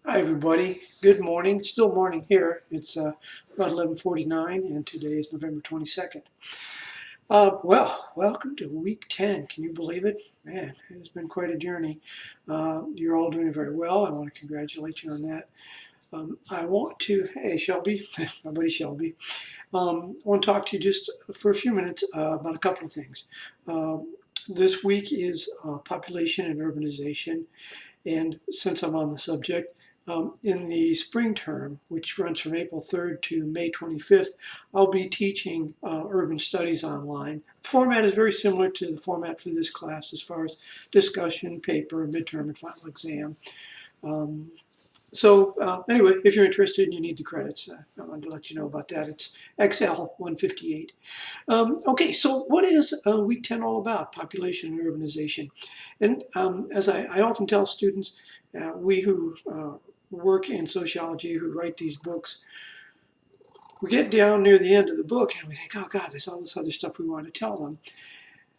Hi everybody, good morning. It's still morning here. It's about 11:49 and today is November 22nd. Welcome to week 10. Can you believe it? Man, it's been quite a journey. You're all doing very well. I want to congratulate you on that. Hey Shelby, my buddy Shelby, I want to talk to you just for a few minutes about a couple of things. This week is population and urbanization. And since I'm on the subject, in the spring term, which runs from April 3rd to May 25th, I'll be teaching urban studies online. The format is very similar to the format for this class as far as discussion, paper, midterm, and final exam. Um, anyway, if you're interested and you need the credits, I wanted to let you know about that. It's XL-158. Okay, so what is Week 10 all about? Population and urbanization. And as I often tell students, we who work in sociology, who write these books, we get down near the end of the book and we think, oh God, there's all this other stuff we want to tell them.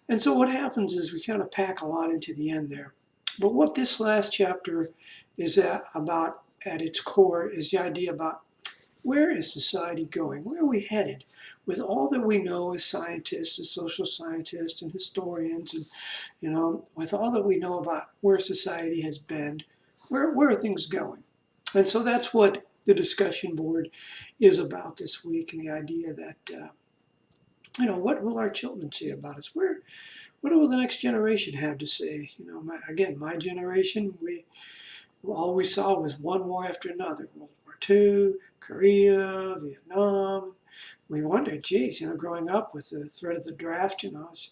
And so what happens is we kind of pack a lot into the end there. But what this last chapter is about at its core is the idea about where is society going? Where are we headed? With all that we know as scientists, as social scientists and historians, and with all that we know about where society has been, where are things going? And so that's what the discussion board is about this week, and the idea that what will our children say about us? What will the next generation have to say? My generation, all we saw was one war after another. World War II, Korea, Vietnam. We wondered, geez, growing up with the threat of the draft, is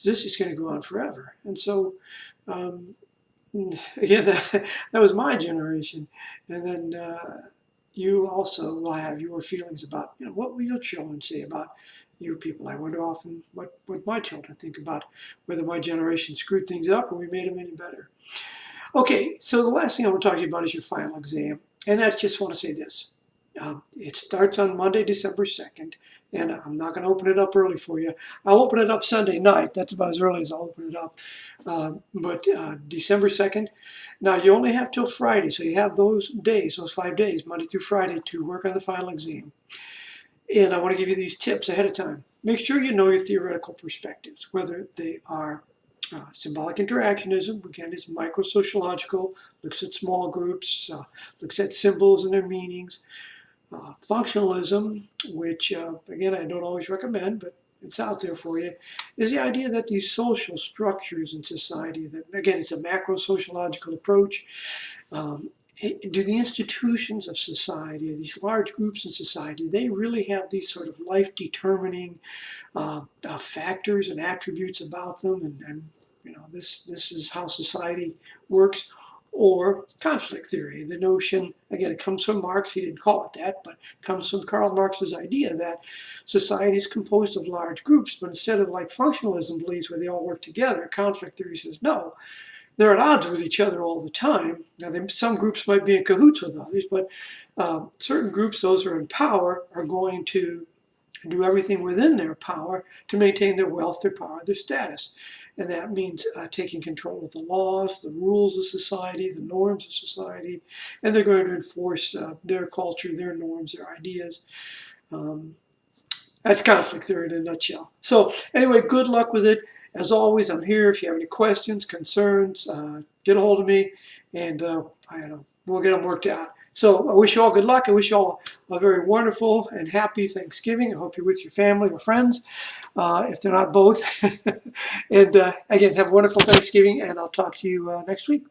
this just going to go on forever? And so, um, again, that was my generation. And then you also will have your feelings about, what will your children say about you people? I wonder often what my children think about whether my generation screwed things up or we made them any better. Okay, so the last thing I want to talk to you about is your final exam. And I just want to say this. It starts on Monday, December 2nd, and I'm not going to open it up early for you. I'll open it up Sunday night. That's about as early as I'll open it up. But December 2nd. Now, you only have till Friday, so you have those days, those 5 days, Monday through Friday, to work on the final exam. And I want to give you these tips ahead of time. Make sure you know your theoretical perspectives, whether they are symbolic interactionism, again, is microsociological, looks at small groups, looks at symbols and their meanings. Functionalism, which, again, I don't always recommend, but it's out there for you, is the idea that these social structures in society, that, again, it's a macro-sociological approach. Do the institutions of society, these large groups in society, they really have these sort of life-determining factors and attributes about them, and this is how society works? Or conflict theory, the notion, again, it comes from Marx, he didn't call it that, but it comes from Karl Marx's idea that society is composed of large groups, but instead of like functionalism believes where they all work together, conflict theory says no, they're at odds with each other all the time. Now, some groups might be in cahoots with others, but certain groups, those who are in power, are going to do everything within their power to maintain their wealth, their power, their status. And that means taking control of the laws, the rules of society, the norms of society, and they're going to enforce their culture, their norms, their ideas. That's conflict theory in a nutshell. So anyway, good luck with it. As always, I'm here. If you have any questions, concerns, get a hold of me, and we'll get them worked out. So I wish you all good luck. I wish you all a very wonderful and happy Thanksgiving. I hope you're with your family or friends, if they're not both. And again, have a wonderful Thanksgiving, and I'll talk to you next week.